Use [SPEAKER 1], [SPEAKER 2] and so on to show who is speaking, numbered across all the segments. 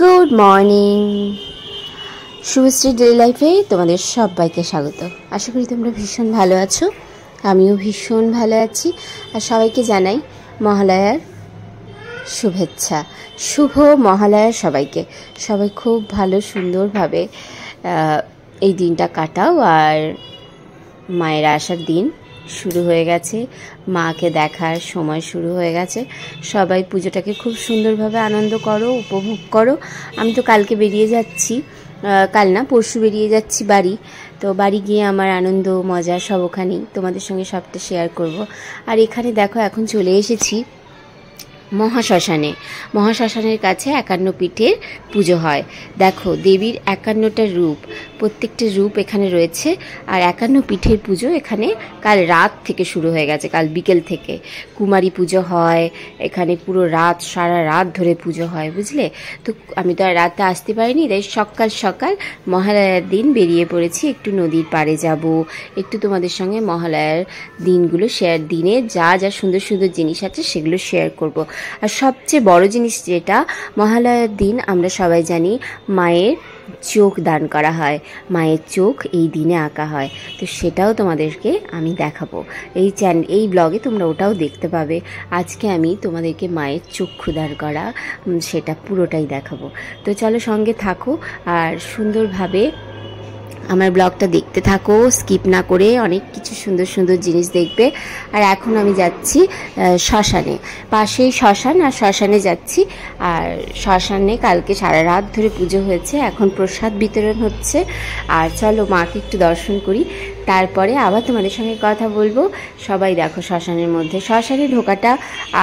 [SPEAKER 1] Good morning, Subhashree daily লাইফে তোমাদের সবাইকে স্বাগত। আশা করি তোমরা ভীষণ ভালো আছো, আমিও ভীষণ ভালো আছি। আর সবাইকে জানাই মহালয়ার শুভেচ্ছা, শুভ মহালয়ার সবাইকে। সবাই খুব ভালো সুন্দরভাবে এই দিনটা কাটাও। আর মায়ের আসার দিন শুরু হয়ে গেছে, মাকে দেখার সময় শুরু হয়ে গেছে। সবাই পুজোটাকে খুব সুন্দরভাবে আনন্দ করো, উপভোগ করো। আমি তো কালকে বেরিয়ে যাচ্ছি, কাল না পরশু বেরিয়ে যাচ্ছি বাড়ি। তো বাড়ি গিয়ে আমার আনন্দ মজা সব ওখানেই তোমাদের সঙ্গে সবটা শেয়ার করব। আর এখানে দেখো এখন চলে এসেছি মহাশ্মশানে। মহাশ্মশানের কাছে 51 পীঠের পুজো হয়। দেখো দেবীর 51টা রূপ, প্রত্যেকটা রূপ এখানে রয়েছে। আর 51 পীঠের পুজো এখানে কাল রাত থেকে শুরু হয়ে গেছে, কাল বিকেল থেকে কুমারী পুজো হয় এখানে, পুরো রাত সারা রাত ধরে পুজো হয়, বুঝলে। তো আমি তো আর রাতে আসতে পারিনি, তাই সকাল সকাল মহালয়ার দিন বেরিয়ে পড়েছি। একটু নদীর পাড়ে যাব, একটু তোমাদের সঙ্গে মহালয়ার দিনগুলো শেয়ার, দিনে যা যা সুন্দর সুন্দর জিনিস আছে সেগুলো শেয়ার করব। আর সবচেয়ে বড় জিনিস যেটা, মহালয়ার দিন আমরা সবাই জানি মায়ের চোখ দান করা হয়, মায়ের চোখ এই দিনে আঁকা হয়। তো সেটাও তোমাদেরকে আমি দেখাবো এই ব্লগে, তোমরা ওটাও দেখতে পাবে। আজকে আমি তোমাদেরকে মায়ের চক্ষু দান করা সেটা পুরোটাই দেখাবো। তো চলো সঙ্গে থাকো আর সুন্দরভাবে আমার ব্লগটা দেখতে থাকো, স্কিপ না করে। অনেক কিছু সুন্দর সুন্দর জিনিস দেখবে। আর এখন আমি যাচ্ছি শ্মশানে, পাশেই শ্মশান, আর শ্মশানে যাচ্ছি। আর শ্মশানে কালকে সারা রাত ধরে পুজো হয়েছে, এখন প্রসাদ বিতরণ হচ্ছে। আর চলো মাকে একটু দর্শন করি, তারপরে আবার তোমাদের সঙ্গে কথা বলবো। সবাই দেখো শ্মশানের মধ্যে, শ্মশানে ঢোকাটা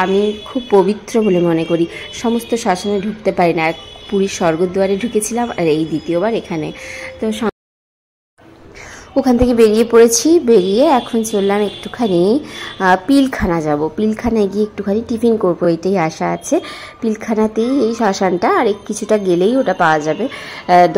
[SPEAKER 1] আমি খুব পবিত্র বলে মনে করি। সমস্ত শ্মশানে ঢুকতে পারি না, পুরীর স্বর্গদ্বারে ঢুকেছিলাম আর এই দ্বিতীয়বার এখানে। তো ওখান থেকে বেরিয়ে পড়েছি, বেরিয়ে এখন চললাম একটুখানি পিলখানা যাব। পিলখানায় গিয়ে একটুখানি টিফিন করবো, এটাই আশা আছে। পিলখানাতেই এই শ্মশানটা, আর কিছুটা গেলেই ওটা পাওয়া যাবে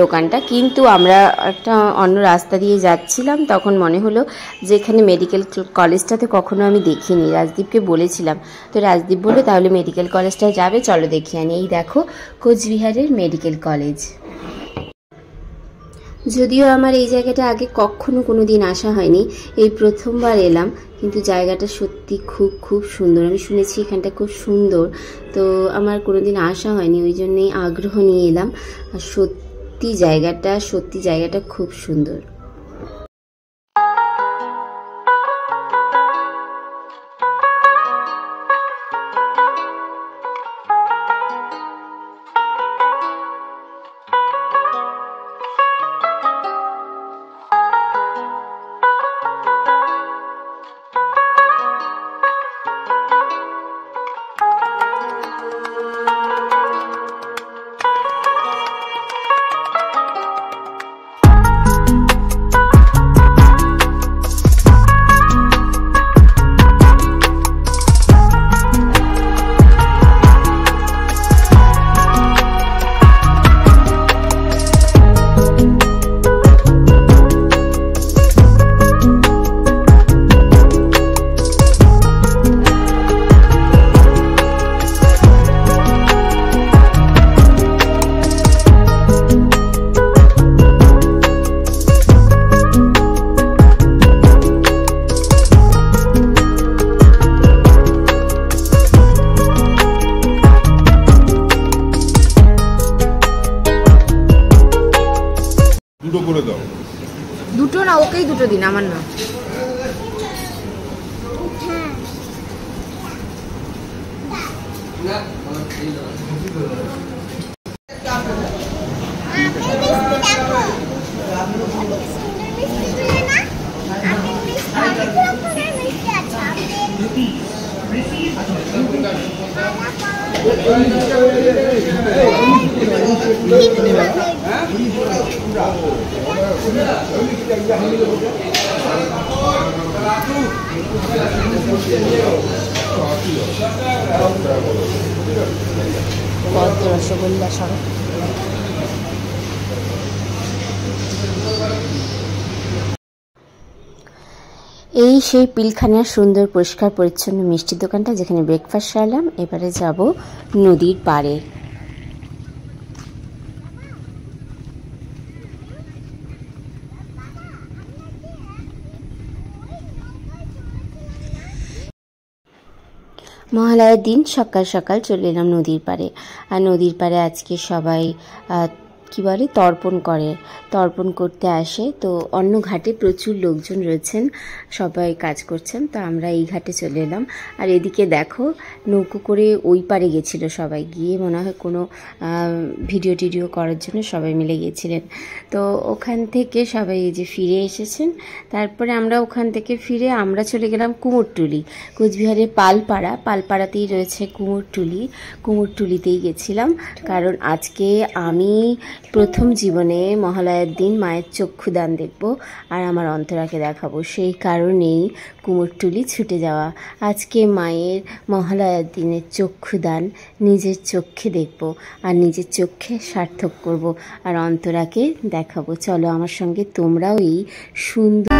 [SPEAKER 1] দোকানটা। কিন্তু আমরা একটা অন্য রাস্তা দিয়ে যাচ্ছিলাম, তখন মনে হলো যে এখানে মেডিকেল কলেজটাতে কখনো আমি দেখিনি। রাজদীপকে বলেছিলাম, তো রাজদীপ বলে তাহলে মেডিকেল কলেজটায় যাবে, চলো দেখিয়ে আনি। এই দেখো কোচবিহারের মেডিকেল কলেজ। যদিও আমার এই জায়গাটা আগে কখনো কোনো দিন আসা হয়নি, এই প্রথমবার এলাম। কিন্তু জায়গাটা সত্যি খুব খুব সুন্দর। আমি শুনেছি এখানটা খুব সুন্দর, তো আমার কোনো দিন আসা হয়নি, ওই জন্যেই আগ্রহ নিয়ে এলাম। আর সত্যি জায়গাটা খুব সুন্দর।
[SPEAKER 2] দুটো করে দাও।
[SPEAKER 3] দুটো না, ওকেই দুটো দিন, আমার না।
[SPEAKER 1] রসগোল্লা সব এই সেই পিলখানার সুন্দর পরিষ্কার পরিচ্ছন্ন মিষ্টির দোকানটা, যেখানে ব্রেকফাস্ট সারলাম। এবারে যাব নদীর পাড়ে। মহালয়ার দিন সকাল সকাল চলে এলাম নদীর পাড়ে। আর নদীর পাড়ে আজকে সবাই কি বলে তর্পণ করতে আসে। তো অন্য ঘাটে প্রচুর লোকজন রয়েছেন, সবাই কাজ করছেন, তো আমরা এই ঘাটে চলে এলাম। আর এদিকে দেখো নৌকো করে ওই পারে গেছিল সবাই, গিয়ে মনে হয় কোনো ভিডিও টিডিও করার জন্য সবাই মিলে গেছিলেন। তো ওখান থেকে সবাই এই যে ফিরে এসেছেন। তারপরে আমরা ওখান থেকে ফিরে আমরা চলে গেলাম কুমোরটুলি। কোচবিহারের পালপাড়াতেই রয়েছে কুমোরটুলিতেই গেছিলাম, কারণ আজকে আমি প্রথম জীবনে মহালয়ার দিন মায়ের চক্ষুদান দেখব আর আমার অন্তরাকে দেখাবো। সেই কারণেই কুমোরটুলি ছুটে যাওয়া। আজকে মায়ের মহালয়ার দিনের চক্ষুদান নিজের চোখে দেখব আর নিজের চোখে সার্থক করব আর অন্তরাকে দেখাবো। চলো আমার সঙ্গে তোমরাও এই সুন্দর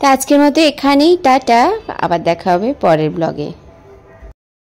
[SPEAKER 1] তা আজকের মতো এখানেই টাটা, আবার দেখা হবে পরের ব্লগে।